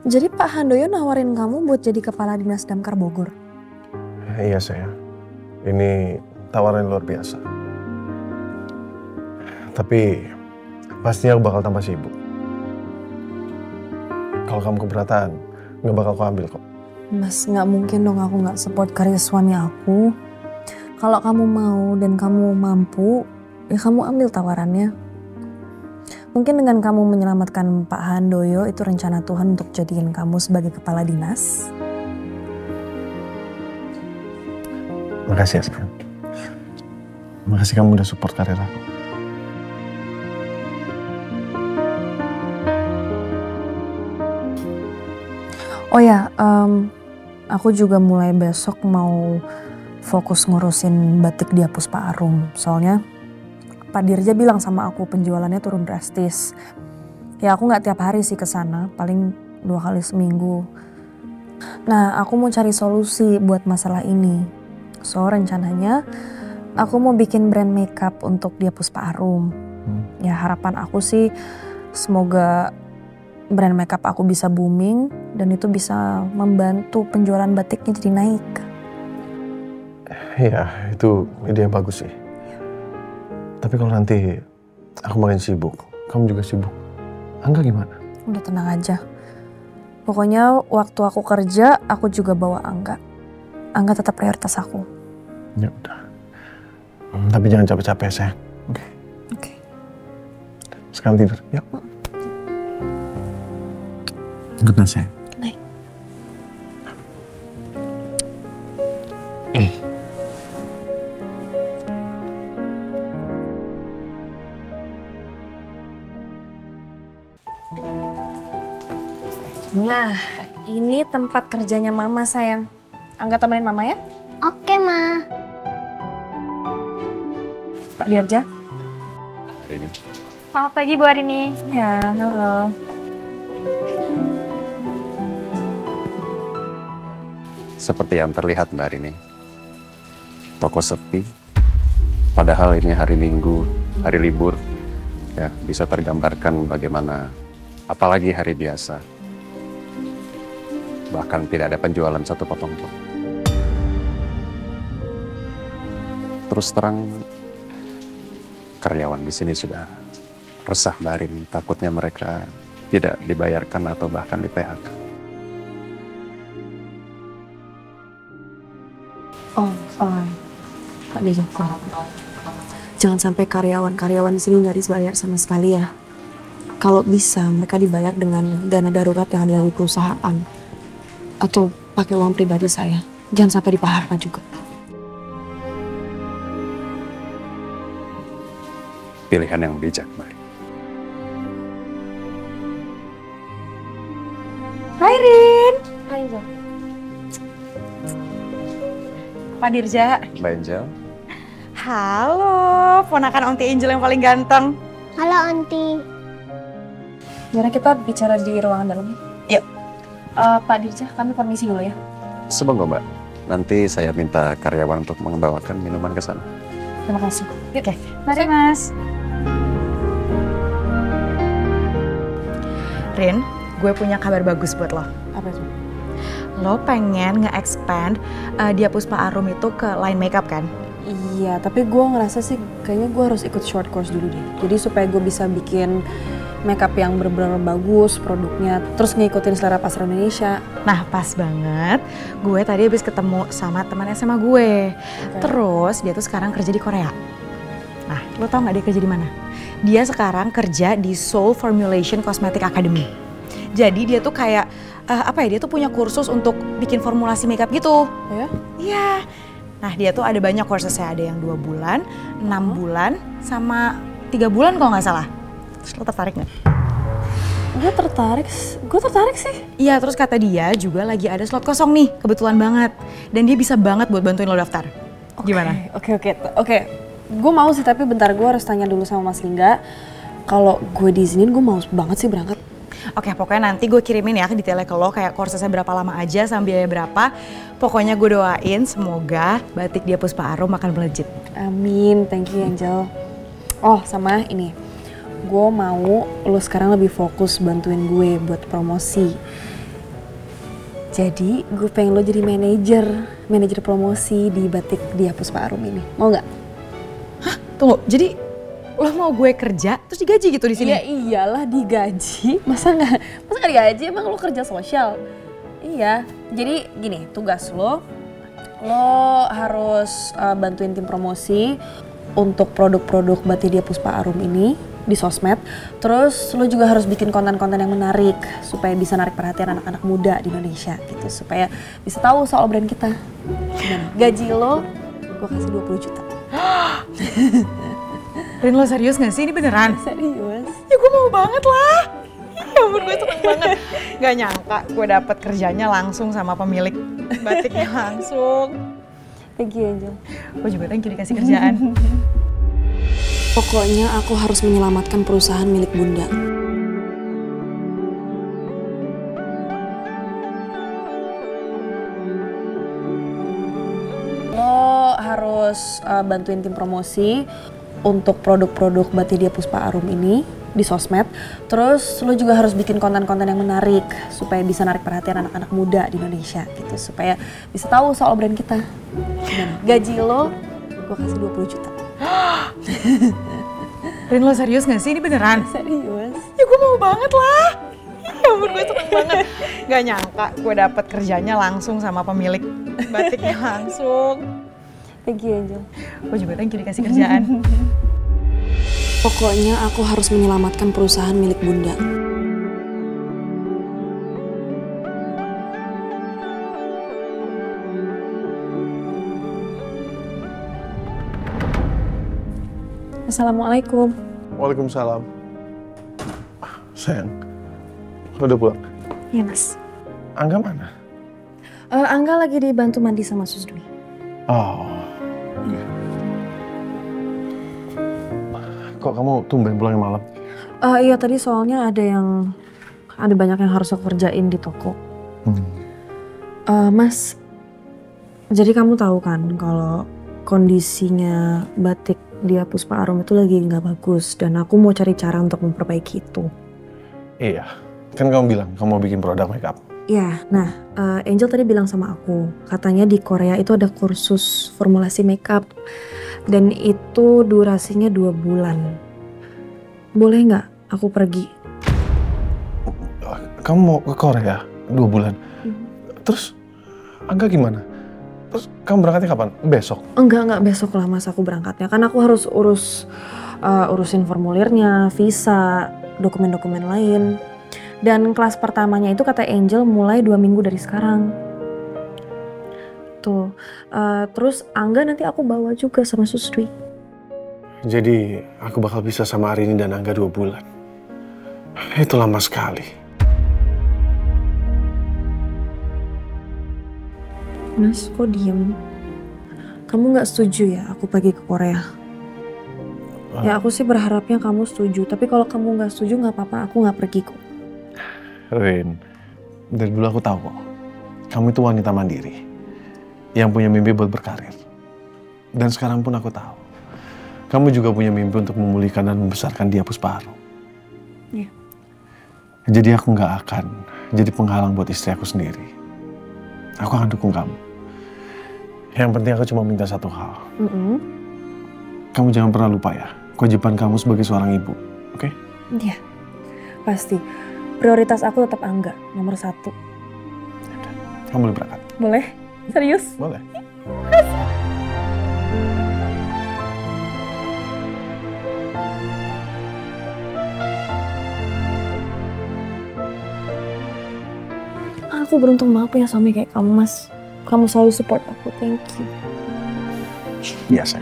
Jadi Pak Handoyo nawarin kamu buat jadi kepala dinas Damkar Bogor? Iya sayang, ini tawaran luar biasa. Tapi pastinya aku bakal tambah sibuk. Kalau kamu keberatan, nggak bakal aku ambil kok. Mas, nggak mungkin dong aku nggak support karir suami aku. Kalau kamu mau dan kamu mampu, ya kamu ambil tawarannya. Mungkin dengan kamu menyelamatkan Pak Handoyo itu rencana Tuhan untuk jadiin kamu sebagai kepala dinas. Makasih ya sayang. Makasih kamu udah support karir aku. Oh ya, aku juga mulai besok mau fokus ngurusin batik di Puspa Arum. Soalnya Pak Dirja bilang sama aku penjualannya turun drastis. Ya aku nggak tiap hari sih ke sana, paling 2 kali seminggu. Nah aku mau cari solusi buat masalah ini. So rencananya aku mau bikin brand makeup untuk di Puspa Arum. Ya harapan aku sih semoga brand makeup aku bisa booming dan itu bisa membantu penjualan batiknya jadi naik. Iya, itu ide yang bagus sih. Tapi kalau nanti aku makin sibuk, kamu juga sibuk. Angga gimana? Udah tenang aja. Pokoknya waktu aku kerja, aku juga bawa Angga. Angga tetap prioritas aku. Ya udah. Tapi jangan capek-capek sayang. Oke. Oke. Sekarang tidur. Yuk. Good night sayang. Good night. Nah, ini tempat kerjanya Mama sayang. Angga temenin Mama ya. Oke, Ma. Pak Dirja. Ini. Selamat pagi, Bu Arini. Ya, halo. Seperti yang terlihat Mbak Arini, toko sepi, padahal ini hari Minggu, hari libur, ya bisa tergambarkan bagaimana, apalagi hari biasa, bahkan tidak ada penjualan satu potong pun. Terus terang, karyawan di sini sudah resah Mbak Arini, takutnya mereka tidak dibayarkan atau bahkan di PHK. Pak Dirja. Jangan sampai karyawan di sini nggak dibayar sama sekali ya. Kalau bisa mereka dibayar dengan dana darurat yang ada dari perusahaan atau pakai uang pribadi saya. Jangan sampai di PHK juga. Pilihan yang bijak, Mbak. Hai, Rin. Hai, Zo. Pak Dirja. Mbak Angel. Halo, ponakan Auntie Angel yang paling ganteng. Halo, Auntie. Jadi kita bicara di ruangan dalam. Yuk. Pak Dirja, kami permisi dulu ya. Semoga Mbak, nanti saya minta karyawan untuk membawakan minuman ke sana. Terima kasih. Yuk. Oke, mari Mas. Rin, gue punya kabar bagus buat lo. Apa itu? Lo pengen nge-expand Dia Puspa Arum itu ke line makeup kan? Iya, tapi gue ngerasa sih kayaknya gue harus ikut short course dulu deh. Jadi supaya gue bisa bikin makeup yang bener-bener bagus produknya, terus ngikutin selera pasar Indonesia. Nah, pas banget. Gue tadi habis ketemu sama teman SMA gue. Terus dia tuh sekarang kerja di Korea. Nah, lo tau gak dia kerja di mana? Dia sekarang kerja di Seoul Formulation Cosmetic Academy. Jadi dia tuh kayak dia tuh punya kursus untuk bikin formulasi makeup gitu. Ya? Iya. Nah, dia tuh ada banyak kursesnya, ada yang 2 bulan, 6 bulan, sama 3 bulan kalau nggak salah. Terus lo tertarik nggak? Gue tertarik sih. Iya, terus kata dia juga lagi ada slot kosong nih, kebetulan banget. Dan dia bisa banget buat bantuin lo daftar. Gimana? Oke. Gue mau sih, tapi bentar gue harus tanya dulu sama Mas Lingga. Kalau gue diizinin, gue mau banget sih berangkat. Oke, pokoknya nanti gue kirimin ya detailnya ke lo, kayak kursesnya berapa lama aja sama biaya berapa. Pokoknya gue doain semoga batik Dia Puspa Arum akan melejit. Amin, thank you Angel. Oh sama ini, gue mau lo sekarang lebih fokus bantuin gue buat promosi. Jadi gue pengen lo jadi manajer promosi di batik Dia Puspa Arum ini. Mau nggak? Hah? Tunggu, jadi lo mau gue kerja terus digaji gitu di sini? Ya iyalah digaji. Masa nggak digaji? Emang lo kerja sosial? Iya. Jadi gini, tugas lo harus bantuin tim promosi untuk produk-produk batik Dia Puspa Arum ini di sosmed. Terus lo juga harus bikin konten-konten yang menarik supaya bisa narik perhatian anak-anak muda di Indonesia gitu, supaya bisa tahu soal brand kita. Gimana? Gaji lo gue kasih 20 juta. Rin, lo serius gak sih? Ini beneran? Serius? Ya gue mau banget lah. Ya ampun, gue seneng banget. Gak nyangka gue dapet kerjanya langsung sama pemilik batiknya langsung. Thank you, Angel. Gue juga thank you dikasih kerjaan. Pokoknya aku harus menyelamatkan perusahaan milik Bunda. Lo harus bantuin tim promosi untuk produk-produk batik Dia Puspa Arum ini di sosmed. Terus lo juga harus bikin konten-konten yang menarik supaya bisa narik perhatian anak-anak muda di Indonesia gitu, supaya bisa tahu soal brand kita. Gimana? Gaji lo gue kasih 20 juta. Rin, lo serius gak sih? Ini beneran? Serius? Ya gue mau banget lah. Ya ampun, gue seneng banget. Gak nyangka gue dapet kerjanya langsung sama pemilik batiknya langsung. Thank you, Angel. Gue juga thank you dikasih kerjaan. Pokoknya aku harus menyelamatkan perusahaan milik Bunda. Assalamualaikum. Waalaikumsalam. Sayang, lo udah pulang? Iya, Mas. Angga mana? Angga lagi dibantu mandi sama Sus Dwi. Oh. Kok kamu tumben pulangnya malam? Iya, tadi soalnya ada banyak yang harus aku kerjain di toko. Mas, jadi kamu tahu kan kalau kondisinya batik Dia Puspa Arum itu lagi nggak bagus dan aku mau cari cara untuk memperbaiki itu. Iya, kan kamu bilang kamu mau bikin produk makeup. Iya, nah Angel tadi bilang sama aku, katanya di Korea itu ada kursus formulasi makeup dan itu durasinya 2 bulan. Boleh nggak aku pergi? Kamu mau ke Korea 2 bulan? Terus Angga gimana? Terus kamu berangkatnya kapan? Besok? Enggak besok lah Mas aku berangkatnya. Kan aku harus urusin formulirnya, visa, dokumen-dokumen lain. Dan kelas pertamanya itu kata Angel mulai 2 minggu dari sekarang. Tuh, terus Angga nanti aku bawa juga sama Sus Dwi. Jadi aku bakal bisa sama Arini dan Angga 2 bulan. Itu lama sekali. Mas, kok diem? Kamu nggak setuju ya aku pergi ke Korea? Ya aku sih berharapnya kamu setuju, tapi kalau kamu nggak setuju nggak apa-apa, aku nggak pergi kok. Rin, dari dulu aku tahu kok, kamu itu wanita mandiri yang punya mimpi buat berkarir. Dan sekarang pun aku tahu, kamu juga punya mimpi untuk memulihkan dan membesarkan Dia Puspa Arum. Iya. Jadi aku nggak akan jadi penghalang buat istri aku sendiri. Aku akan dukung kamu. Yang penting aku cuma minta satu hal. Kamu jangan pernah lupa ya, kewajiban kamu sebagai seorang ibu, oke? Iya, pasti. Prioritas aku tetap Angga, nomor 1. Kamu boleh berangkat. Boleh? Serius? Boleh. Aku beruntung banget punya suami kayak kamu, Mas. Kamu selalu support aku, thank you. Biasa.